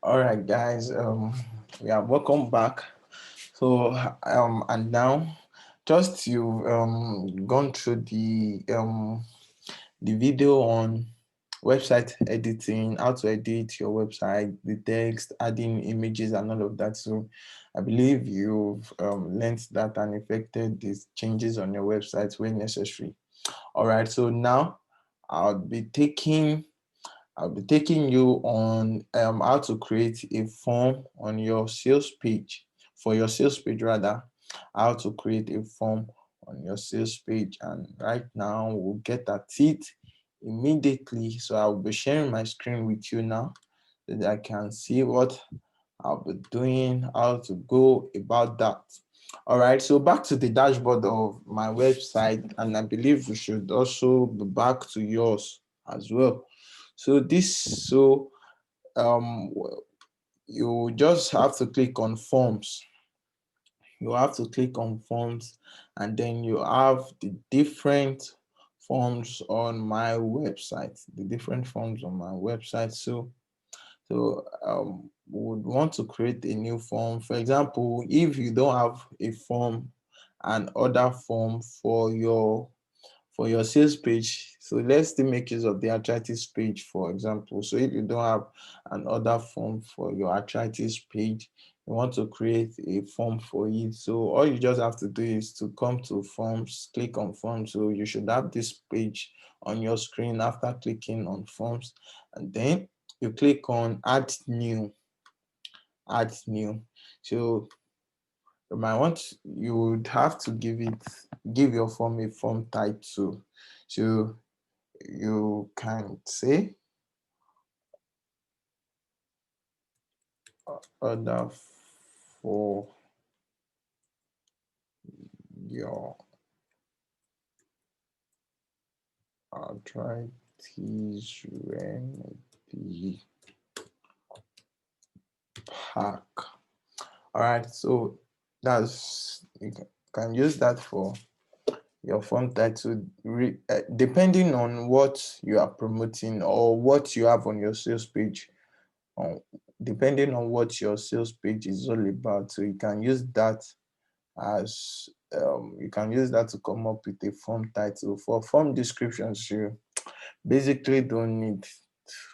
All right, guys. Yeah, welcome back. So, and now, just you've gone through the video on website editing, how to edit your website, the text, adding images, and all of that. So, I believe you've learned that and effected these changes on your website when necessary. All right. So now, I'll be taking I'll be taking you on how to create a form on your sales page, for your sales page rather, how to create a form on your sales page. And right now we'll get at it immediately. So I'll be sharing my screen with you now so that I can see what I'll be doing, how to go about that. All right, so back to the dashboard of my website, and I believe we should also be back to yours as well. So um you just have to click on forms. You have to click on forms, and then you have the different forms on my website, So we would want to create a new form. For example, if you don't have a form, an order form for your sales page. So let's still make use of the arthritis page, for example. So if you don't have an order form for your arthritis page, you want to create a form for it. So all you just have to do is to come to forms, click on forms. So you should have this page on your screen after clicking on forms, and then you click on add new. So you would have to give your form a form title. So you can say order for your arthritis remedy pack. All right, so you can use that for your form title, depending on what you are promoting or what you have on your sales page, um, depending on what your sales page is all about. So you can use that as you can use that to come up with a form title. For form descriptions, you basically don't need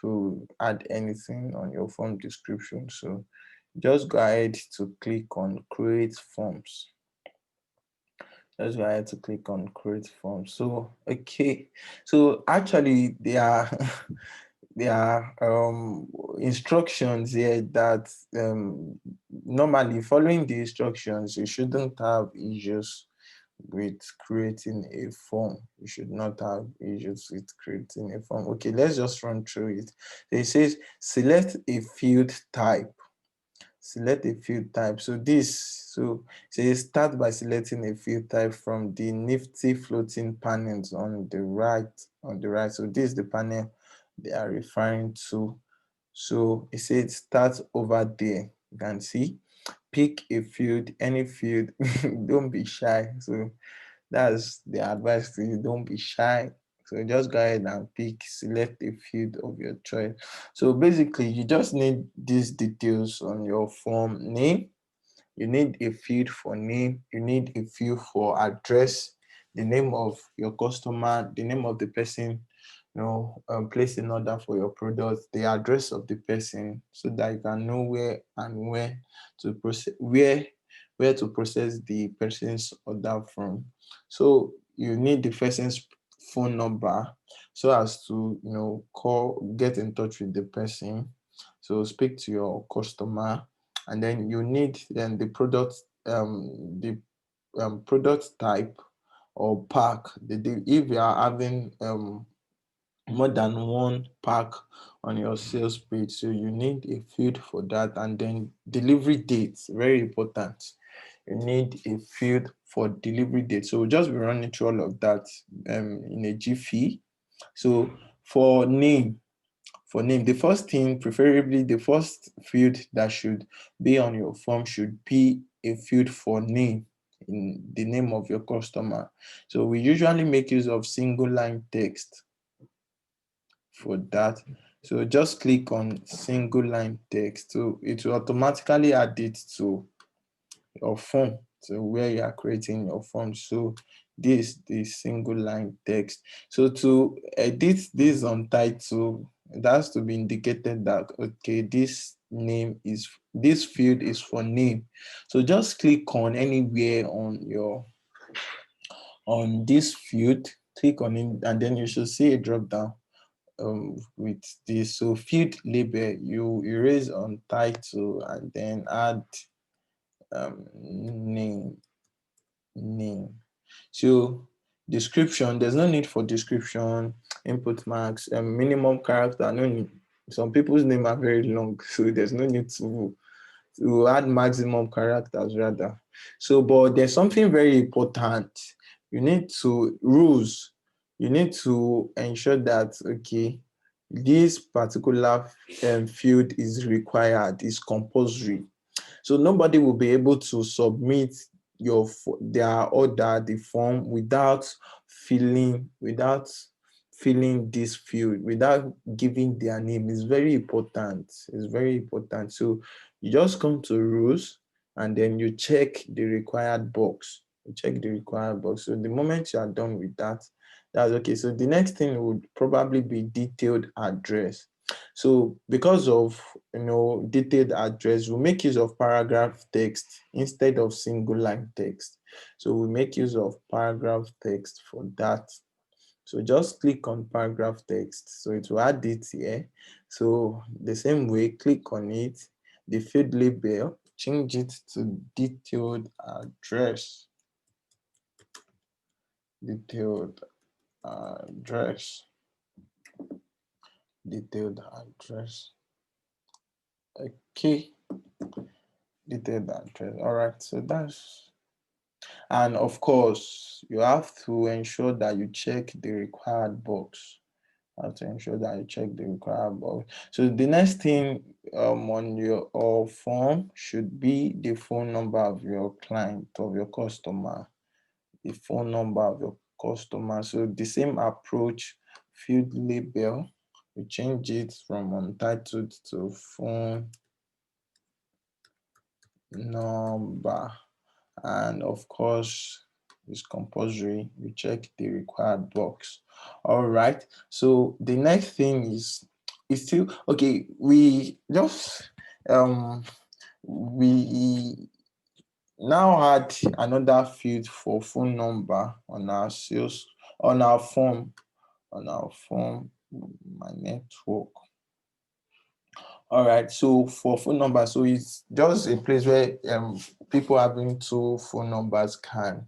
to add anything on your form description. So just go ahead to click on create forms. That's why I had to click on create form. So okay, so actually there are there are instructions here that normally following the instructions you shouldn't have issues with creating a form. You should not have issues with creating a form. Okay, let's just run through it. It says select a field type. Select a field type. So says start by selecting a field type from the nifty floating panels on the right. So this is the panel they are referring to. So it says start over there. You can see, pick a field, any field. Don't be shy. So that's the advice to you. Don't be shy. So just go ahead and select a field of your choice. So basically, you just need these details on your form name. You need a field for name. You need a field for address, the name of your customer, the name of the person, place an order for your product, the address of the person, so that you can know where and where to process where to process the person's order from. So you need the person's phone number so as to get in touch with the person. So speak to your customer, and then you need the product type or pack. If you are having more than one pack on your sales page, so you need a field for that. And then delivery dates, very important. You need a field for delivery date. So we'll just be running through all of that in a jiffy. So for name, the first thing, preferably the first field that should be on your form should be a field for name, in the name of your customer. So we usually make use of single line text for that. So just click on single line text. So it will automatically add it to your form, so where you are creating your form. So this the single line text. So to edit this on title, it has to be indicated that okay, this field is for name. So just click on anywhere on this field, click on it, and then you should see a drop down with this. So field label, you erase on title and then add name. So description, there's no need for description, input marks, minimum character, no need. Some people's name are very long, so there's no need to add maximum characters rather. So, but there's something very important. You need to rules. You need to ensure that okay, this particular field is required, is compulsory. So nobody will be able to submit their order, the form, without filling this field, without giving their name. It's very important. It's very important. So you just come to rules and then you check the required box. You check the required box. So the moment you are done with that, that's okay. So the next thing would probably be detailed address. So because of detailed address, we make use of paragraph text instead of single line text. So we make use of paragraph text for that. So just click on paragraph text. So it will add it here. So the same way, click on it, the field label, change it to detailed address. Detailed address. Detailed address. Okay. Detailed address. All right. So that's, and of course, you have to ensure that you check the required box. You have to ensure that you check the required box. So the next thing on your form should be the phone number of your client, of your customer. The phone number of your customer. So the same approach, field label, we change it from untitled to phone number. And of course, it's compulsory. You check the required box. All right. So the next thing is still okay. We just we now add another field for phone number on our sales on our form my network. All right, so for phone number, so it's just a place where people having two phone numbers can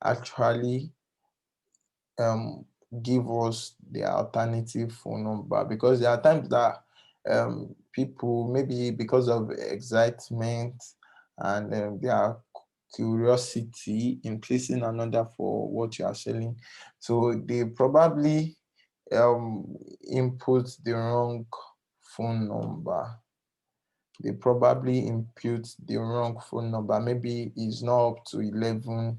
actually give us the alternative phone number, because there are times that people, maybe because of excitement and their curiosity in placing another for what you are selling, so they probably input the wrong phone number. They probably input the wrong phone number. Maybe it's not up to 11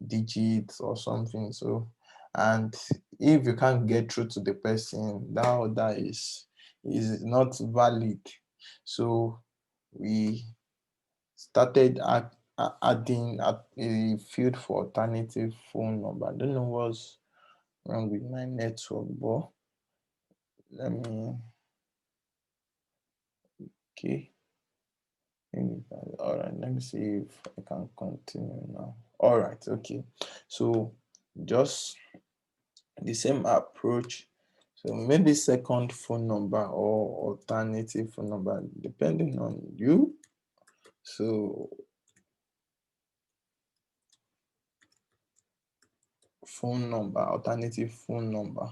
digits or something. So, and if you can't get through to the person, that order is not valid. So we started adding a field for alternative phone number. I don't know what's wrong with my network, but let me, okay. All right, let me see if I can continue now. All right, okay. So just the same approach. So maybe second phone number or alternative phone number, depending on you. So phone number, alternative phone number.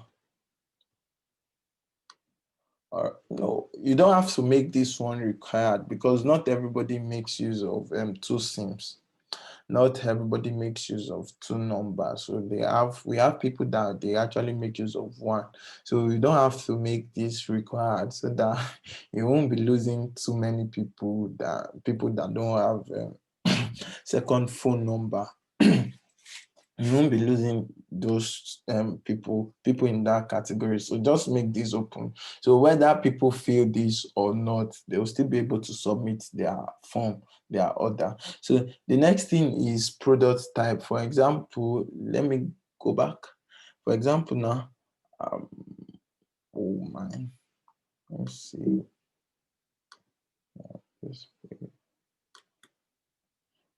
Or no, you don't have to make this one required, because not everybody makes use of two SIMs. Not everybody makes use of two numbers. So we have people that they actually make use of one. So you don't have to make this required, so that you won't be losing too many people that don't have second phone number. you won't be losing those people in that category. So just make this open. So whether people feel this or not, they'll still be able to submit their form, their order. So the next thing is product type. For example, let me go back. For example, now, oh my, let's see.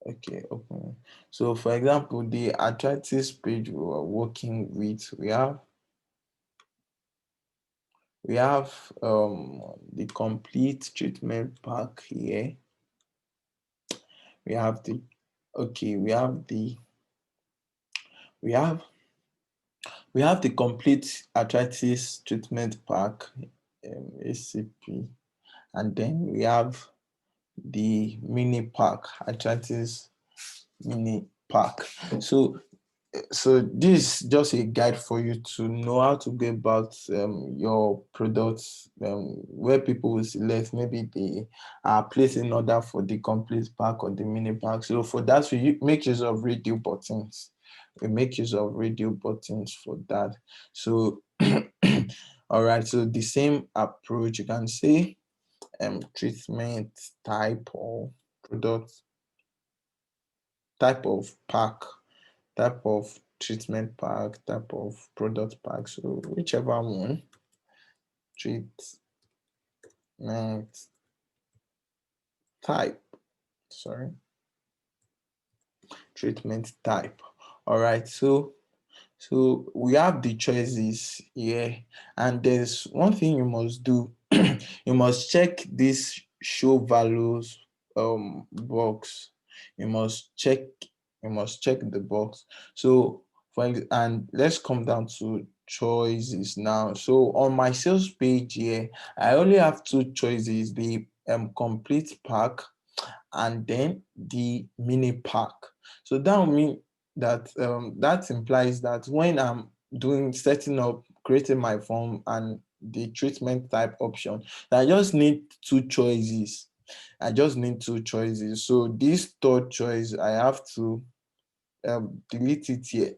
Okay, open. So for example, the arthritis page we are working with, we have the complete treatment pack here. We have the we have the complete arthritis treatment pack, ACP, and then we have the mini pack, arthritis mini pack. So this is just a guide for you to know how to go about your products, where people will select, maybe they are placing order for the complete pack or the mini pack. So for that, we make use of radio buttons. We make use of radio buttons for that. So all right, so the same approach, you can say treatment type or product, type of pack, type of treatment pack, type of product pack. So whichever one, treatment type, sorry, treatment type. All right, so we have the choices here, and there's one thing you must do. You must check this show values box. You must check the box. So and let's come down to choices now. So on my sales page here, I only have two choices: the complete pack and then the mini pack. So that will mean that that implies that when I'm setting up, creating my form and the treatment type option, I just need two choices. So this third choice, I have to delete it here.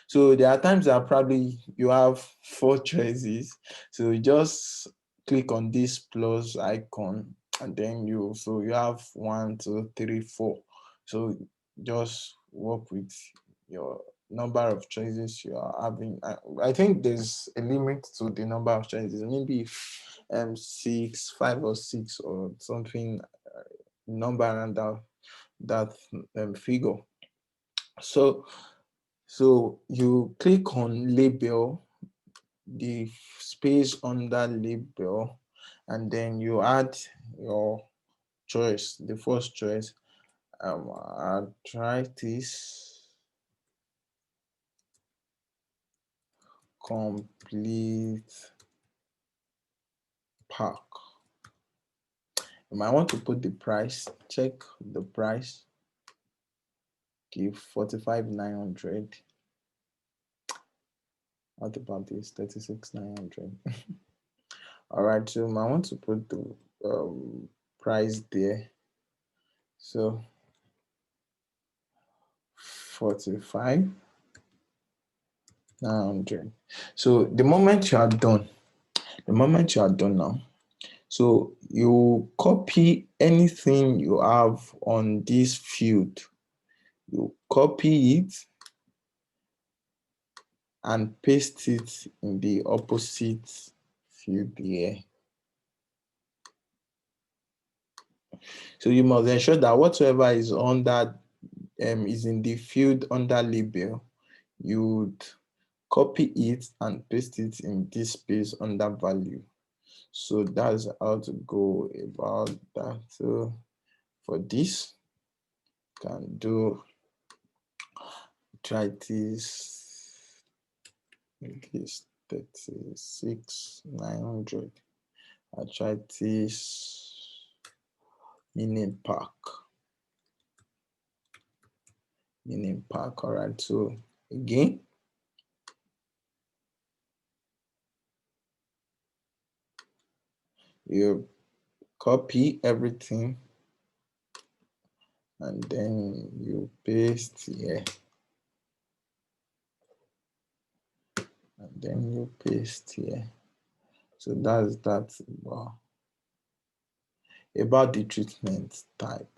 So there are times that probably you have four choices. So you just click on this plus icon, and then you have 1, 2, 3, 4. So just work with your number of choices you are having. I think there's a limit to the number of choices. Maybe if 6, 5 or 6 or something, number around that figure. So you click on label, the space under label, and then you add your choice, the first choice, arthritis complete pack. You might want to put the price, check the price, give 45,900. What about this 36,900? All right, so I want to put the price there. So 45,900. So the moment you are done now, so you copy anything you have on this field, you copy it and paste it in the opposite field here. So you must ensure that whatever is under is in the field under label, you would copy it and paste it in this space under value. So that's how to go about that. So for this, can do try this 36,900. I try this mini pack. All right, so again, you copy everything and then you paste here. and then you paste here. So that's that about the treatment type.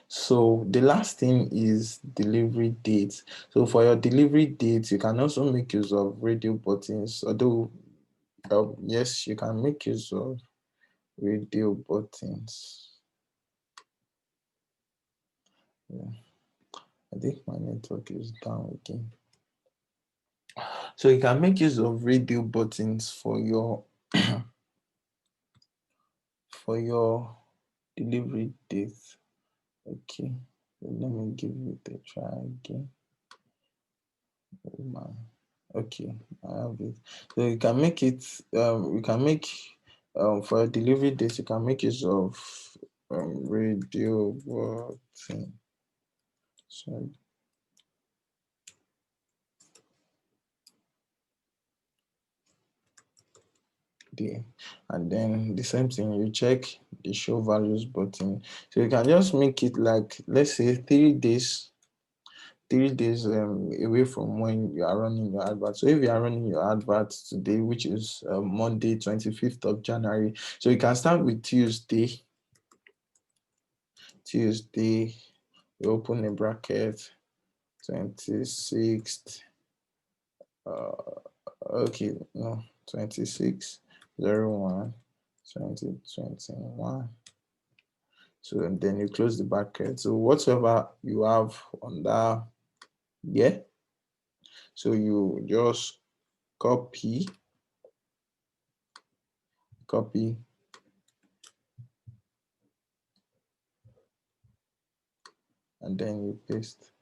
So the last thing is delivery dates. So for your delivery dates, you can also make use of radio buttons, although yes, you can make use of radio buttons. Yeah. I think my network is down again. So you can make use of radio buttons for your for your delivery date. Okay, so let me give it a try again. Oh my. Okay, I have it. So you can make it. You can make for a delivery date. You can make use of radio button. So and then the same thing, you check the show values button. So you can just make it like, let's say 3 days away from when you are running your advert. So if you are running your advert today, which is Monday 25th of January, so you can start with Tuesday, you open a bracket, 26th, okay, no, 26/01 2021. So and then you close the bracket. So whatever you have on that year, so you just copy, and then you paste.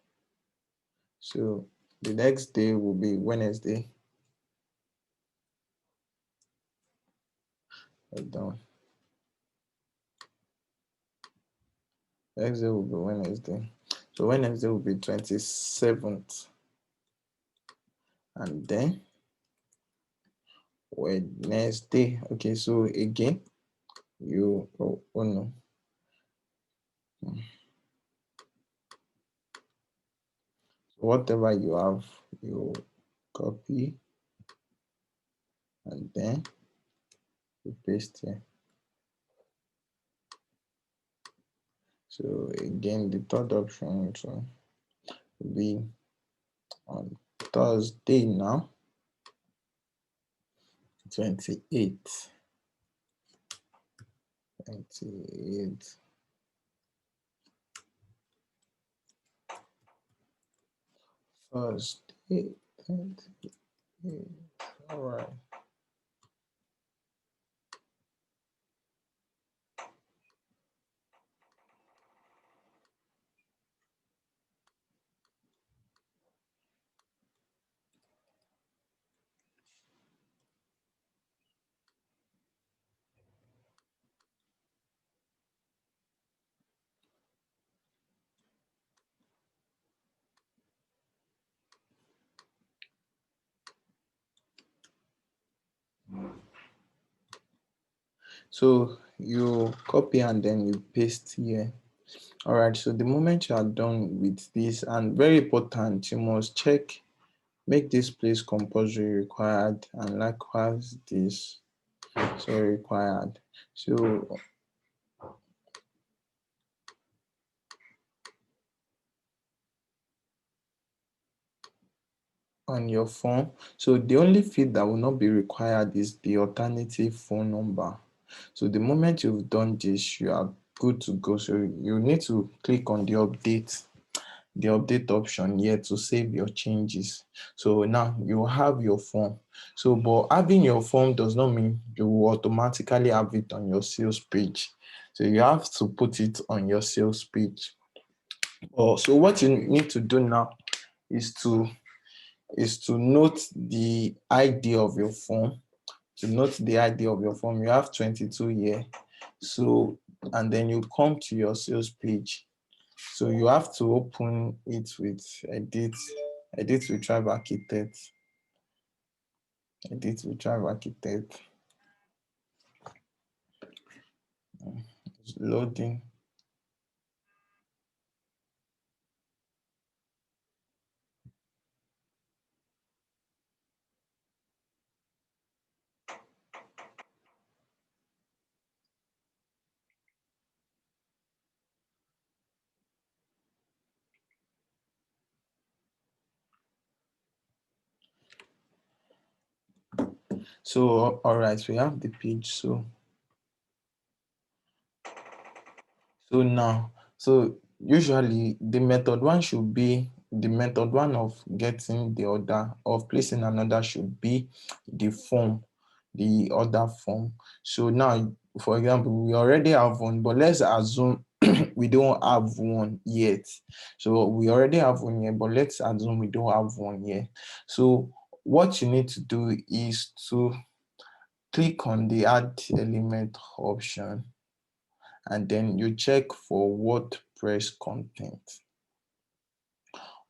So the next day will be Wednesday. Down. Next day will be Wednesday. So Wednesday will be 27th. And then Wednesday. Okay, so again, you oh no. Whatever you have, you copy and then you paste here. So again, the third option will be on Thursday now, 28th. 28th. Thursday, 28th. All right. So you copy and then you paste here. All right, so the moment you are done with this, and very important, you must check, make this place compulsory required, and likewise this so required. So on your phone, so the only field that will not be required is the alternative phone number. So the moment you've done this, you are good to go. So you need to click on the update option here to save your changes. So now you have your form. So but having your form does not mean you will automatically have it on your sales page. So you have to put it on your sales page. So what you need to do now is to note the ID of your form. To note the ID of your form, you have 22 here. So and then you come to your sales page. So you have to open it with edit with Thrive Architect. Edit with Thrive Architect. It's loading. So all right, we have the page. So now, so usually the method one should be the method one of getting the order of placing an order should be the form, the order form. So now, for example, we already have one, but let's assume we don't have one yet. So we already have one here, but let's assume we don't have one yet. So what you need to do is to click on the add element option, and then you check for WordPress content.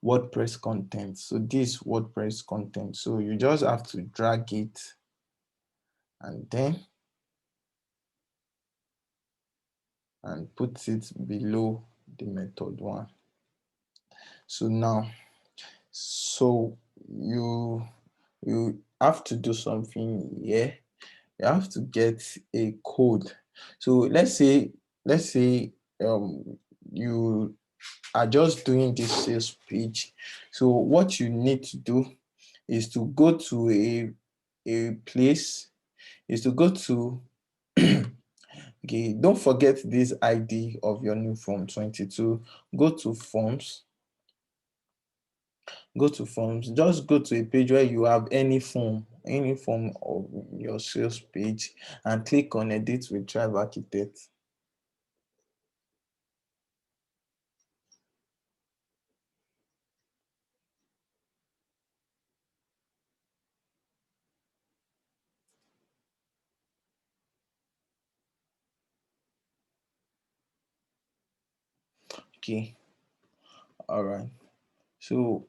WordPress content. So this WordPress content. So you just have to drag it and then and put it below the method one. So now, so you have to do something here. You have to get a code. So let's say you are just doing this sales page. So what you need to do is to go to a place, is to go to okay, don't forget this ID of your new form 22. Go to forms, just go to a page where you have any form of your sales page, and click on edit with Thrive Architect. Okay, all right. So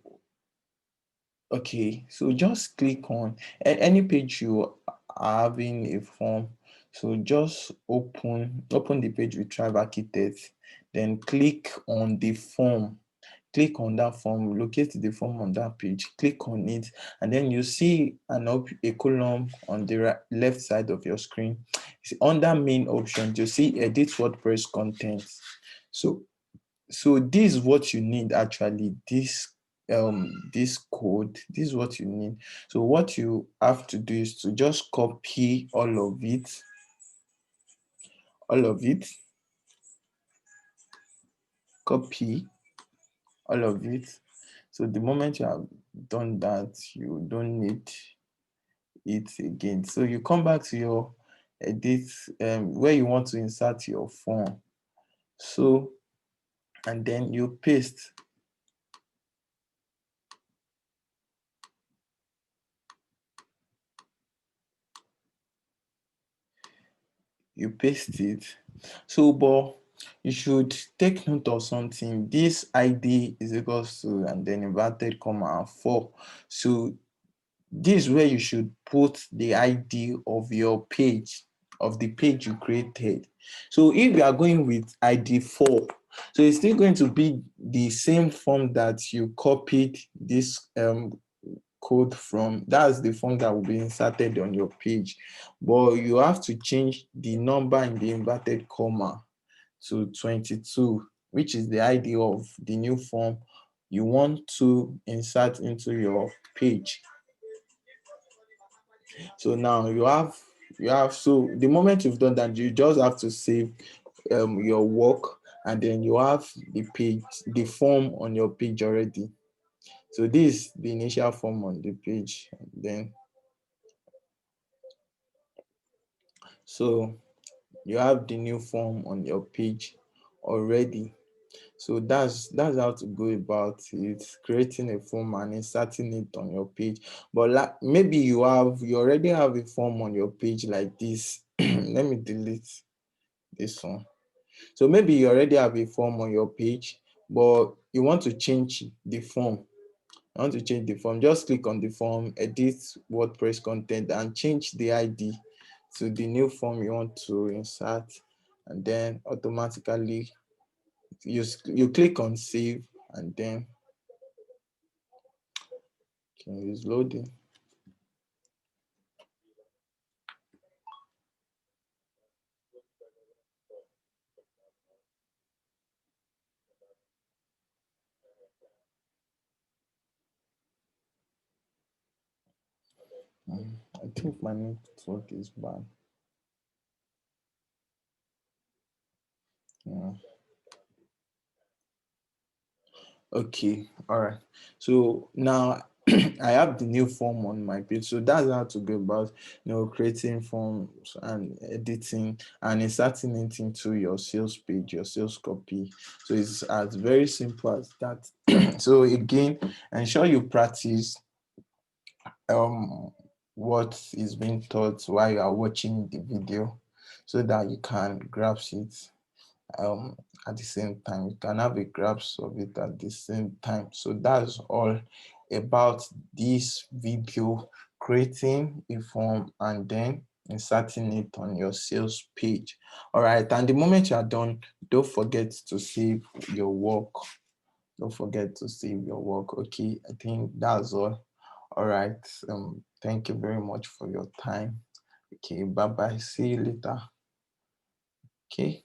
okay, so just click on any page you are having a form. So just open the page with Thrive Architect, then click on the form. Click on that form, locate the form on that page, click on it, and then you see a column on the left side of your screen. Under main options, you see edit WordPress content. So this is what you need actually. This code, this is what you need. So what you have to do is to just copy all of it, copy all of it. So the moment you have done that, you don't need it again. So you come back to your edit, where you want to insert your form. So, and then you paste it. So, but you should take note of something. This ID is equals to, and then inverted comma and 4. So this is where you should put the ID of your page, of the page you created. So if you are going with ID 4, so it's still going to be the same form that you copied this code from. That's the form that will be inserted on your page, but you have to change the number in the inverted comma to 22, which is the ID of the new form you want to insert into your page. So now you have so the moment you've done that, you just have to save your work, and then you have the form on your page already. So this is the initial form on the page. And then so you have the new form on your page already. So that's how to go about it, creating a form and inserting it on your page. But maybe you already have a form on your page like this. Let me delete this one. So maybe you already have a form on your page, but you want to change the form. I want to change the form. Just click on the form, edit WordPress content, and change the ID to the new form you want to insert, and then automatically you click on save, and then it's loading. I think my network is bad. Yeah. Okay, all right. So now I have the new form on my page. So that's how to go about, creating forms and editing and inserting it into your sales page, your sales copy. So it's as very simple as that. So again, ensure you practice um what is being taught while you are watching the video, so that you can grasp it um at the same time. You can have a grasp of it at the same time. So that's all about this video: creating a form and then inserting it on your sales page. All right, and the moment you are done, don't forget to save your work. Don't forget to save your work. Okay, I think that's all right. Thank you very much for your time. Okay, bye bye. See you later. Okay.